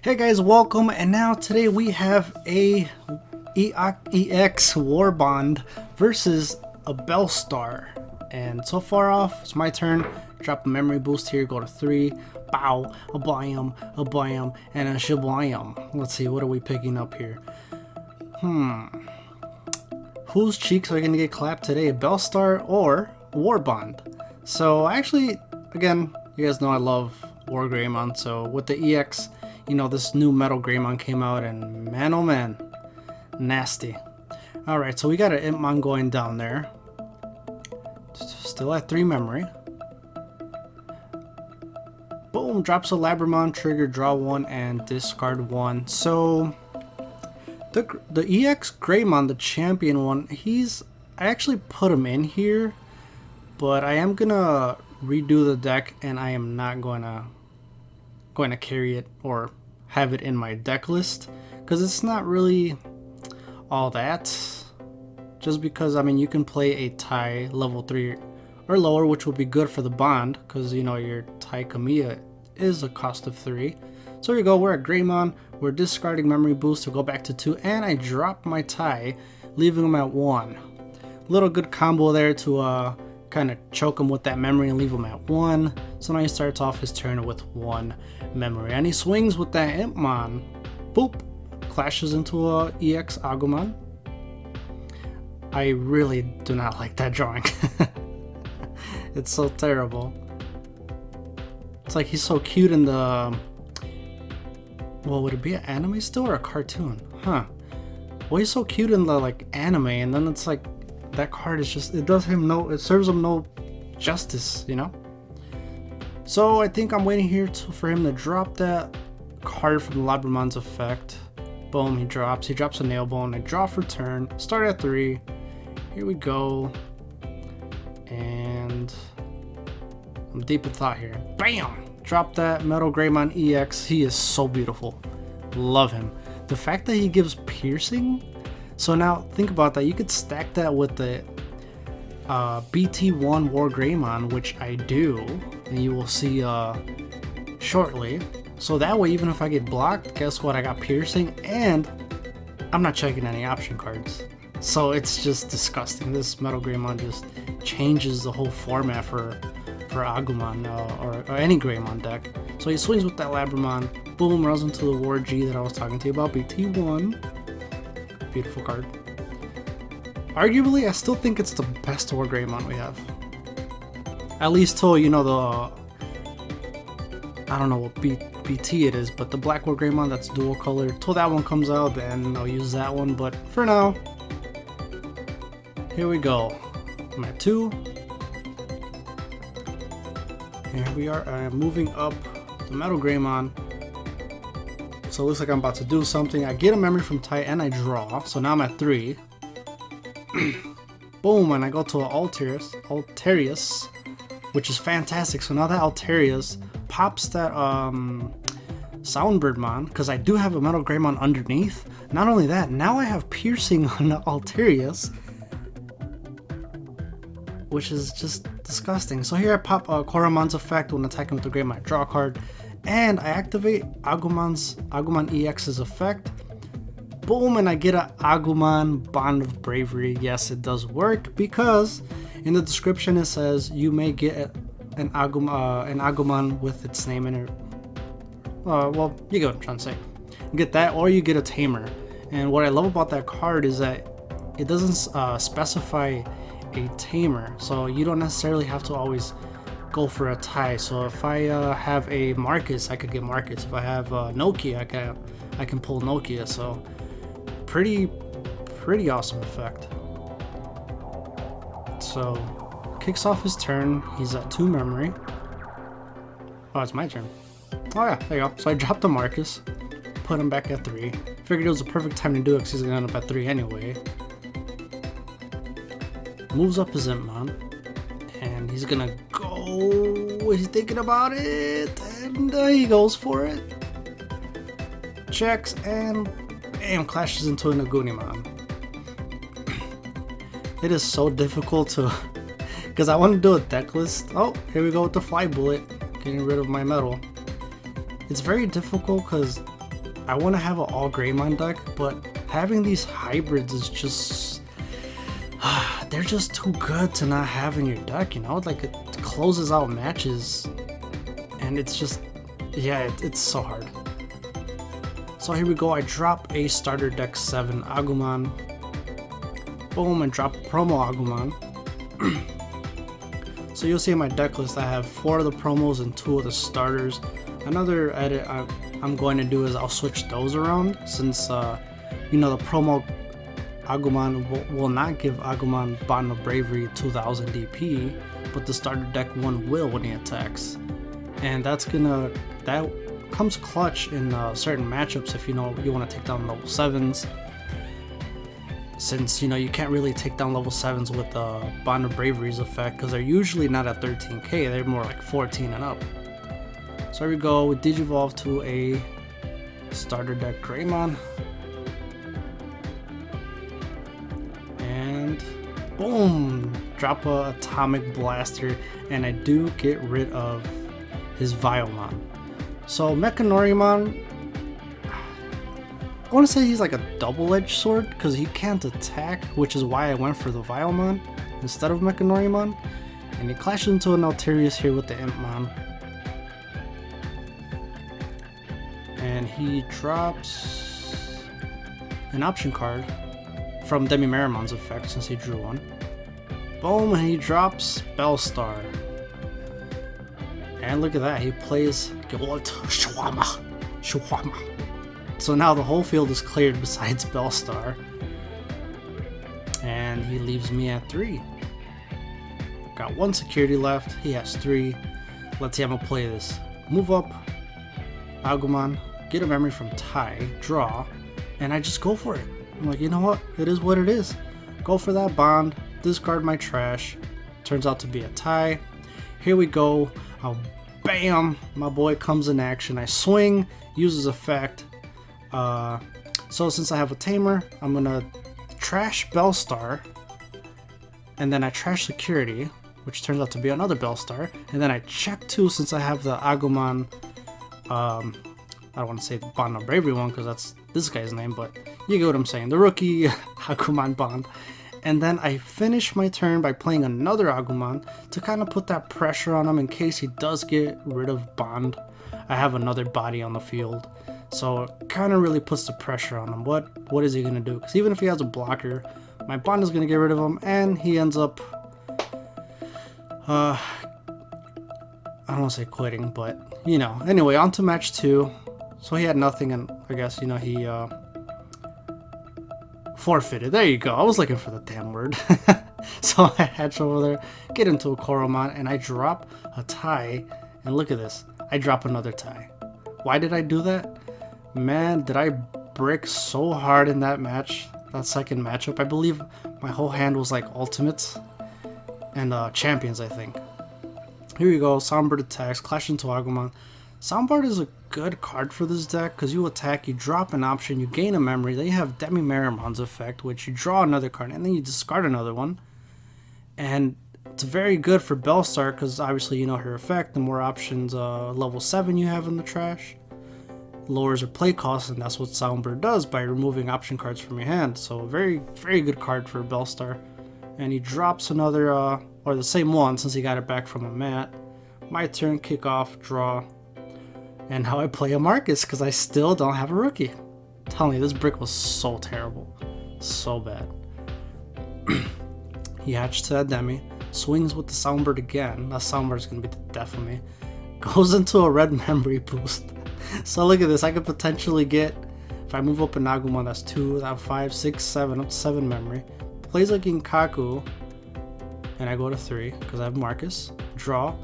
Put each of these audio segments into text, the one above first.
Hey guys, welcome, and now today we have a EX WarBond versus a Beelstar. And so far off, it's my turn. Drop a memory boost here, go to 3. Bow, a blam, and a shablam. Let's see, what are we picking up here? Whose cheeks are gonna get clapped today, Beelstar or WarBond? So actually, again, you guys know I love wargreybond, so with the EX, you know, this new metal greymon came out, and man oh man, nasty. Alright, so we got an Impmon going down there. Still at 3 memory. Boom, drops a Labramon, trigger, draw 1, and discard 1. So the EX Greymon, the champion one, I actually put him in here, but I am gonna redo the deck, and I am not going to carry it or have it in my deck list, because it's not really all that. Just because, I mean, you can play a Tai level 3 or lower, which would be good for the bond, because, you know, your Tai Kamiya is a cost of 3. So here you go, we're at Greymon, we're discarding memory boost to go back to 2, and I drop my Tai, leaving him at 1. Little good combo there to kind of choke him with that memory and leave him at 1. So now he starts off his turn with 1 memory, and he swings with that Impmon. Boop! Clashes into a EX Agumon. I really do not like that drawing. It's so terrible. It's like he's so cute in the... Well, would it be an anime still or a cartoon? Huh. Well, he's so cute in the like anime, and then it's like that card is just, it serves him no justice, you know? So I think I'm waiting here for him to drop that card from the Labramon's effect. Boom, he drops a Nailbone. I draw for turn, start at 3. Here we go. And I'm deep in thought here. Bam! Drop that Metal Greymon EX. He is so beautiful. Love him. The fact that he gives piercing. So now think about that. You could stack that with the BT1 wargreybond, which I do, and you will see shortly. So that way, even if I get blocked, guess what? I got piercing, and I'm not checking any option cards. So it's just disgusting. This Metal Greymon just changes the whole format for Agumon or any Greymon deck. So he swings with that Labramon. Boom, runs into the War G that I was talking to you about, BT1. Beautiful card. Arguably, I still think it's the best wargreybond we have. At least till, you know, I don't know what BT it is, but the black wargreybond that's dual color. Till that one comes out, then I'll use that one. But for now, here we go. I'm at 2. And here we are. I am moving up the Metal Greymon. So it looks like I'm about to do something. I get a memory from Tai and I draw. So now I'm at 3. Boom, and I go to an Alterius, which is fantastic. So now that Alterius pops that Soundbirdmon, because I do have a Metal Greymon underneath. Not only that, now I have piercing on the Alterius, which is just disgusting. So here I pop Koramon's effect when attacking with the Greymon. I draw a card, and I activate Agumon EX's effect. Boom, and I get an Agumon Bond of Bravery. Yes, it does work, because in the description it says you may get an Agumon with its name in it. Well, you get what I'm trying to say. You get that, or you get a Tamer. And what I love about that card is that it doesn't specify a Tamer, so you don't necessarily have to always go for a Tai. So if I have a Marcus, I could get Marcus. If I have Nokia, I can pull Nokia. So pretty awesome effect. So kicks off his turn. He's at 2 memory. Oh, it's my turn. Oh yeah, there you go. So I dropped the Marcus, put him back at 3. Figured it was the perfect time to do it because he's gonna end up at 3 anyway. Moves up his Impmon, and he's gonna go. He's thinking about it, and he goes for it. Checks, and bam, clashes into an Agunimon. It is so difficult to, because I want to do a deck list. Oh, here we go with the Fly Bullet, getting rid of my metal. It's very difficult because I want to have an all Greymon deck, but having these hybrids is just they're just too good to not have in your deck, you know? Like, it closes out matches, and it's just, yeah, it's so hard. So here we go, I drop a starter deck 7 Agumon. Boom, and drop promo Agumon. So you'll see in my deck list I have 4 of the promos and 2 of the starters. Another edit I'm going to do is I'll switch those around, since you know, the promo Agumon will not give Agumon Bond of Bravery 2000 DP, but the starter deck 1 will when he attacks. And that comes clutch in certain matchups if you know you want to take down level 7s. Since you know you can't really take down level 7s with Bond of Bravery's effect, because they're usually not at 13k, they're more like 14 and up. So here we go, we digivolve to a starter deck Greymon. And boom! Drop a Atomic Blaster, and I do get rid of his Viomon. So Mechanorimon, I want to say he's like a double-edged sword, because he can't attack, which is why I went for the Viomon instead of Mechanorimon. And he clashes into an Alterius here with the Impmon. And he drops an option card from Demimeramon's effect, since he drew one. Boom, and he drops Beelstar. And look at that, he plays Gewalt Shwama. So now the whole field is cleared besides Beelstar. And he leaves me at 3. Got 1 security left, he has 3. Let's see how I'm gonna play this. Move up, Agumon, get a memory from Tai, draw, and I just go for it. I'm like, you know what? It is what it is. Go for that bond, discard my trash. Turns out to be a tie. Here we go. Bam! My boy comes in action. I swing, uses effect. So since I have a tamer, I'm gonna trash Beelstar, and then I trash security, which turns out to be another Beelstar, and then I check 2 since I have the Agumon. I don't want to say the Bond of Bravery one because that's this guy's name, but you get what I'm saying. The rookie Agumon Bond. And then I finish my turn by playing another Agumon to kind of put that pressure on him in case he does get rid of Bond. I have another body on the field, so it kind of really puts the pressure on him. What is he going to do? Because even if he has a blocker, my Bond is going to get rid of him, and he ends up, I don't want to say quitting, but, you know. Anyway, on to match 2. So he had nothing, and I guess, you know, he forfeited. There you go. I was looking for the damn word. So I hatch over there, get into a Koromon, and I drop a tie. And look at this. I drop another tie. Why did I do that? Man, did I brick so hard in that match, that second matchup. I believe my whole hand was like ultimates and champions, I think. Here we go. Soundbird attacks, clash into Agumon. Soundbird is a good card for this deck because you attack, you drop an option, you gain a memory, then you have Demimeramon's effect, which you draw another card, and then you discard another one. And it's very good for Beelstar because obviously you know her effect. The more options level 7 you have in the trash, lowers her play cost, and that's what Soundbird does by removing option cards from your hand. So very, very good card for Beelstar. And he drops another, or the same one since he got it back from a mat. My turn, kick off, draw. And now I play a Marcus because I still don't have a rookie. I'm telling you, this brick was so terrible. So bad. He hatched to that Demi. Swings with the Soundbird again. That Soundbird's going to be the death of me. Goes into a red memory boost. So look at this. I could potentially get, if I move up a Agumon, that's 2, that's 5, 6, 7, up to 7 memory. Plays a Ginkaku. And I go to 3 because I have Marcus. Draw.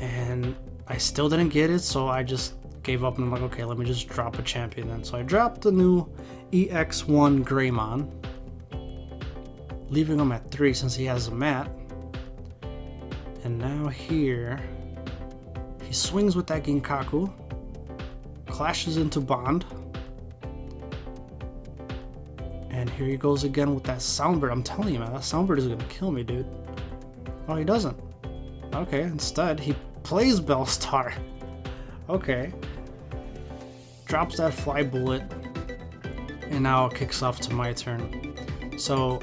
And I still didn't get it, so I just gave up and I'm like, okay, let me just drop a champion then. So I dropped the new EX1 Greymon, leaving him at 3 since he has a mat. And now here, he swings with that Ginkaku, clashes into Bond. And here he goes again with that Soundbird. I'm telling you, man, that Soundbird is gonna kill me, dude. Oh, he doesn't. Okay, instead, he plays Beelstar. Okay. drops that fly bullet, and now it kicks off to my turn. So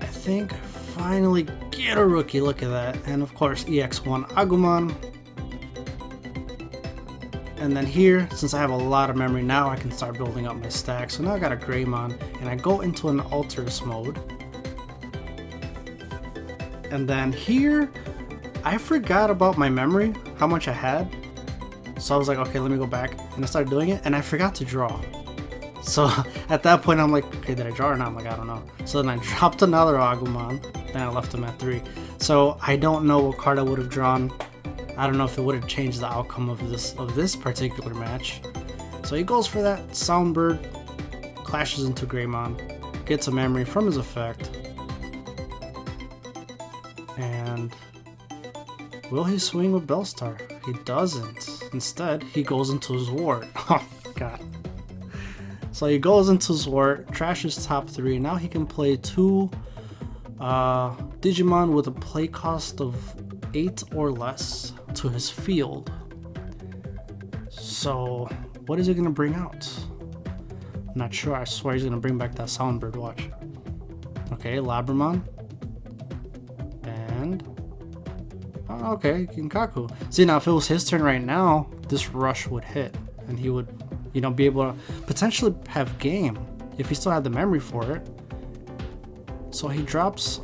I think finally get a rookie, look at that. And of course EX1 Agumon. And then here, since I have a lot of memory now, I can start building up my stack. So now I got a Greymon, and I go into an Alterous mode. And then here, I forgot about my memory, how much I had. So I was like, okay, let me go back, and I started doing it, and I forgot to draw. So at that point, I'm like, okay, did I draw or not? I'm like, I don't know. So then I dropped another Agumon, then I left him at 3. So I don't know what card I would have drawn. I don't know if it would have changed the outcome of this particular match. So he goes for that Soundbird, clashes into Greymon, gets a memory from his effect, and will he swing with Beelstar? He doesn't. Instead, he goes into Zwart. Oh god. So he goes into Zwart, trashes top 3. Now he can play 2 Digimon with a play cost of 8 or less to his field. So what is he gonna bring out? Not sure. I swear he's gonna bring back that Soundbird. Watch. Okay, Labramon. And okay, Kinkaku. See, now if it was his turn right now, this rush would hit, and he would, you know, be able to potentially have game if he still had the memory for it. So he drops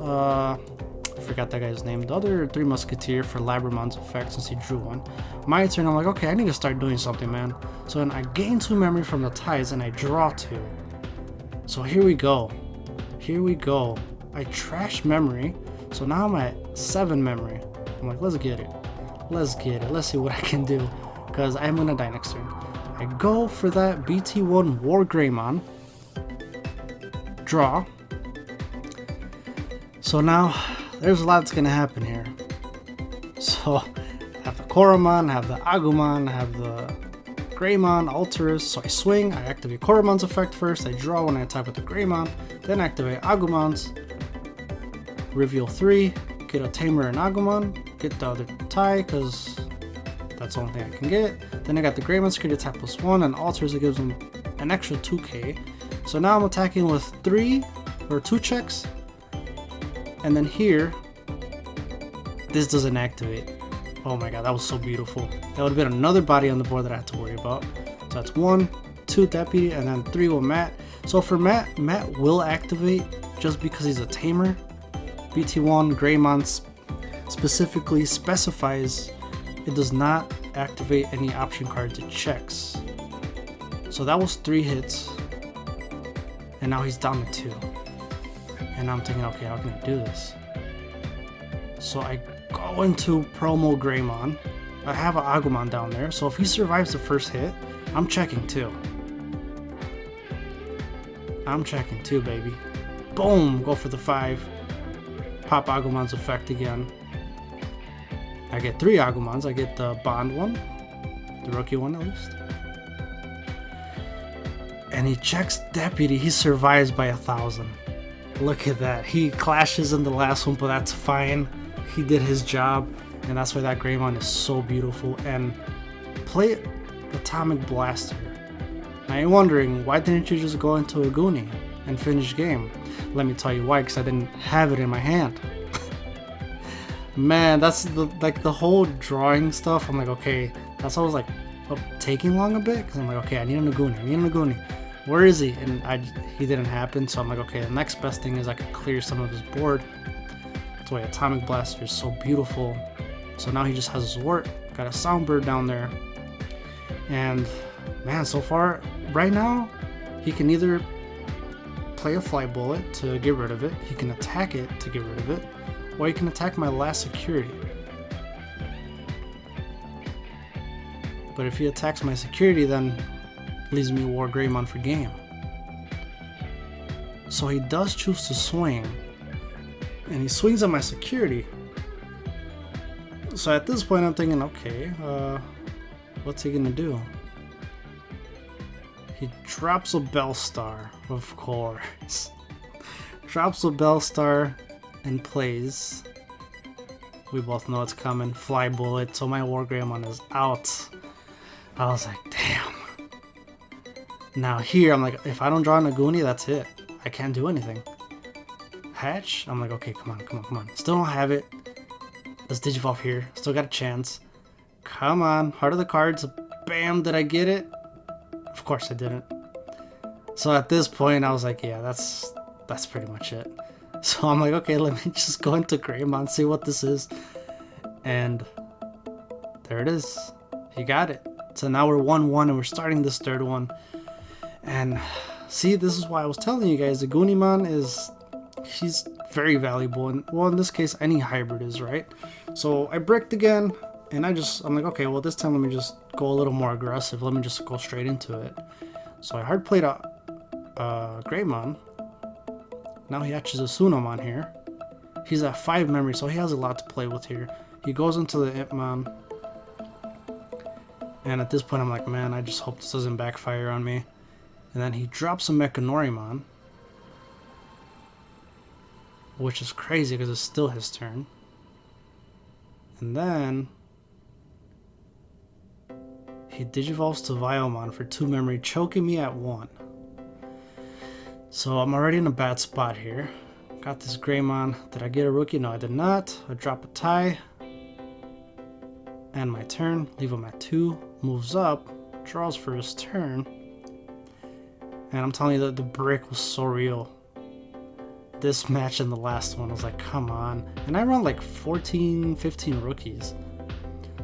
I forgot that guy's name, the other 3 Musketeer for Labramon's effect since he drew one. My turn, I'm like, okay, I need to start doing something, man. So then I gain 2 memory from the ties and I draw 2. So here we go. Here we go. I trash memory. So now I'm at 7 memory. I'm like, let's get it. Let's get it. Let's see what I can do. Because I'm going to die next turn. I go for that BT1 wargreybond. Draw. So now there's a lot that's going to happen here. So I have the Koromon, I have the Agumon, I have the Greymon, Alterous. So I swing, I activate Koromon's effect first, I draw when I attack with the Greymon, then activate Agumon's, reveal 3, get a Tamer and Agumon, get the other tie because that's the only thing I can get. Then I got the Greymon security attack +1 and Alterous, it gives him an extra 2k. So now I'm attacking with 3 or 2 checks. And then here, this doesn't activate. Oh my god, that was so beautiful. That would have been another body on the board that I had to worry about. So that's 1, 2 Deputy, and then 3 with Matt. So for Matt, Matt will activate just because he's a tamer. BT1 Greymon specifically specifies it does not activate any option cards it checks. So that was 3 hits. And now he's down to 2. And I'm thinking, okay, how can I do this? So I go into promo Greymon. I have an Agumon down there, so if he survives the first hit, I'm checking 2. I'm checking 2, baby. Boom! Go for the 5. Pop Agumon's effect again. I get 3 Agumons. I get the Bond one, the rookie one at least. And he checks Deputy. He survives by 1,000. Look at that. He clashes in the last one, but that's fine. He did his job, and that's why that Greymon is so beautiful. And play Atomic Blaster. Now you're wondering, why didn't you just go into a Goonie and finish game? Let me tell you why, because I didn't have it in my hand. Man, that's the whole drawing stuff. I'm like, okay, that's always like taking long a bit, because I'm like, okay, I need a Goonie. Where is he? And he didn't happen, so I'm like, okay, the next best thing is I could clear some of his board. That's why Atomic Blaster is so beautiful. So now he just has Zwart, got a Soundbird down there. And man, so far, right now, he can either play a Fly Bullet to get rid of it, he can attack it to get rid of it, or he can attack my last security. But if he attacks my security, then leaves me wargreybond for game. So he does choose to swing, and he swings at my security. So at this point I'm thinking, okay, what's he gonna do? He drops a Beelstar, of course. Drops a Beelstar and plays. We both know it's coming. Fly Bullet, so my wargreybond is out. I was like, damn. Now here, I'm like, if I don't draw Naguni, that's it. I can't do anything. Hatch? I'm like, okay, come on. Still don't have it. Let's Digivolve here. Still got a chance. Come on. Heart of the cards. Bam, did I get it? Of course I didn't. So at this point, I was like, yeah, that's pretty much it. So I'm like, okay, let me just go into Greymon, see what this is. And there it is. He got it. So now we're 1-1 and we're starting this third one. And see, this is why I was telling you guys, the Gunimon he's very valuable. And well, in this case, any hybrid is, right? So I bricked again, and I'm like, okay, well, this time let me just go a little more aggressive. Let me just go straight into it. So I hard played a Greymon. Now he hatches a Sunomon here. He's at 5 memory, so he has a lot to play with here. He goes into the Impmon. And at this point, I'm like, man, I just hope this doesn't backfire on me. And then he drops a Mechanorimon, which is crazy because it's still his turn. And then he Digivolves to Viomon for 2 memory, choking me at 1. So I'm already in a bad spot here. Got this Greymon. Did I get a rookie? No, I did not. I drop a tie. And my turn. Leave him at 2. Moves up. Draws for his turn. And I'm telling you that the brick was so real. This match and the last one, I was like, come on. And I run like 14, 15 rookies.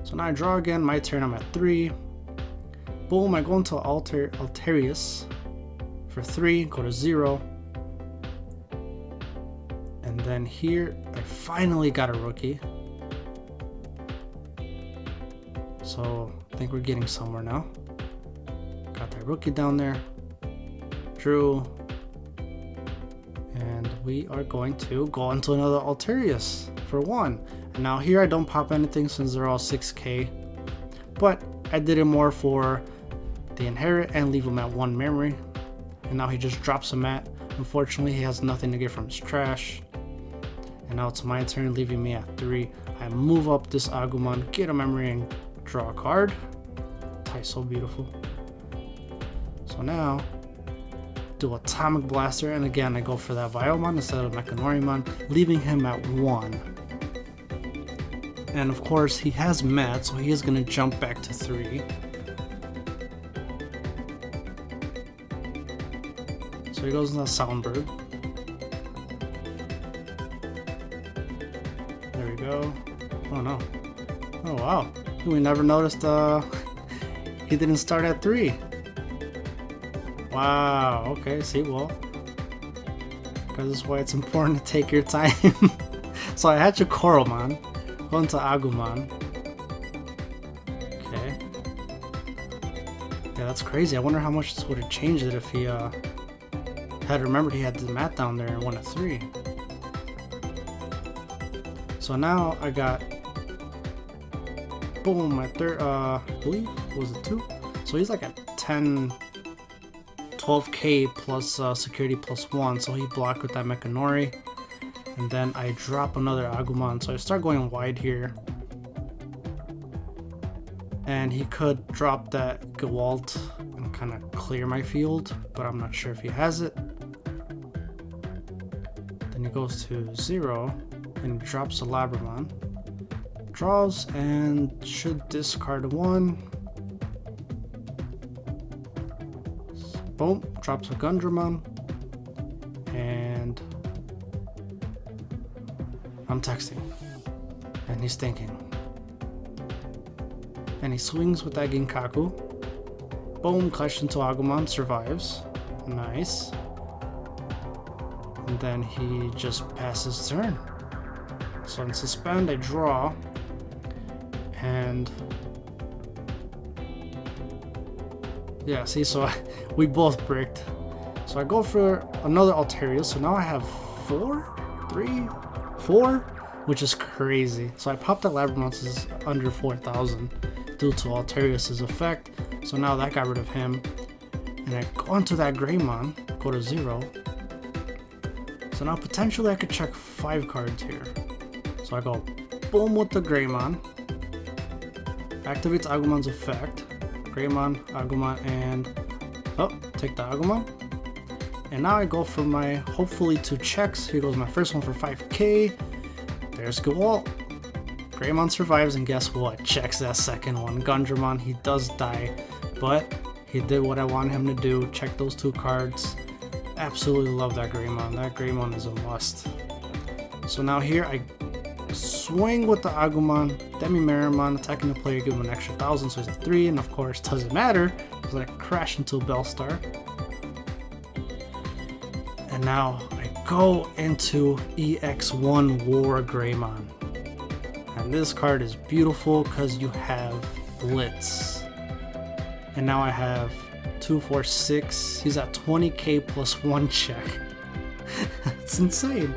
So now I draw again. My turn, I'm at 3. Boom, I go into Alterius for 3, go to 0. And then here, I finally got a rookie. So I think we're getting somewhere now. Got that rookie down there. Drew. And we are going to go into another Alterius for 1. And now here I don't pop anything since they're all 6k. But I did it more for the inherit and leave him at 1 memory. And now he just drops him at. Unfortunately, he has nothing to get from his trash. And now it's my turn, leaving me at 3. I move up this Agumon, get a memory, and draw a card. Tie's so beautiful. So now, do Atomic Blaster, and again I go for that Viomon instead of Mechanorimon, leaving him at 1. And of course, he has Mad, so he is going to jump back to 3. So he goes into Soundbird. There we go. Oh no. Oh wow. We never noticed he didn't start at 3. Wow, okay, see, well, because this is why it's important to take your time. So I hatch a Coromon, go into Agumon. Okay. Yeah, that's crazy. I wonder how much this would have changed it if he had remembered he had the mat down there and won a 3. So now I got, boom, my third, I believe, was it 2? So he's like at 10, 12k plus security plus 1, so he blocked with that Mechanori. And then I drop another Agumon, so I start going wide here. And he could drop that Gewalt and kind of clear my field, but I'm not sure if he has it. Then he goes to 0 and drops a Labramon. Draws and should discard 1. Boom, drops a Gundramon. And I'm texting. And he's thinking. And he swings with that Ginkaku. Boom, clutch into Agumon, survives. Nice. And then he just passes turn. So in suspend, I draw. And yeah, see, so we both bricked. So I go for another Alterius. So now I have 4, which is crazy. So I popped that Labramon, is under 4,000 due to Alterius's effect. So now that got rid of him. And I go into that Greymon, go to 0. So now potentially I could check 5 cards here. So I go boom with the Greymon. Activates Agumon's effect. Greymon, Agumon, and take the Agumon. And now I go for my hopefully 2 checks. Here goes my first one for 5k. There's Gewalt. Greymon survives, and guess what? Checks that second one. Gundramon, he does die, but he did what I wanted him to do. Check those 2 cards. Absolutely love that Greymon. That Greymon is a must. So now here I swing with the Agumon, Demi-Meramon, attacking the player, give him an extra 1000, so he's at 3, and of course doesn't matter because I crash into a Beelstar. And now I go into EX1 wargreybond. And this card is beautiful because you have Blitz. And now I have 2, 4, 6. He's at 20k plus 1 check. That's insane.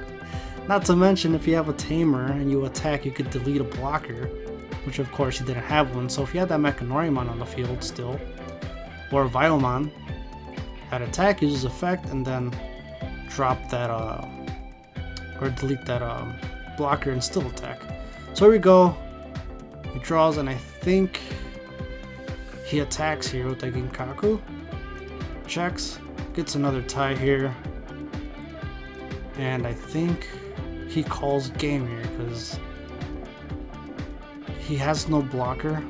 Not to mention, if you have a Tamer and you attack, you could delete a blocker, which of course you didn't have one. So if you had that Mechanorimon on the field still, or Viomon, at attack, uses effect, and then drop that, or delete that blocker and still attack. So here we go. He draws, and I think he attacks here with the Ginkaku. Checks, gets another tie here, and I think he calls game here because he has no blocker,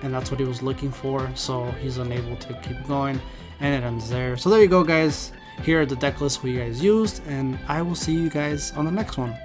and that's what he was looking for, so he's unable to keep going, and it ends there. So there you go, guys. Here are the deck lists we guys used, and I will see you guys on the next one.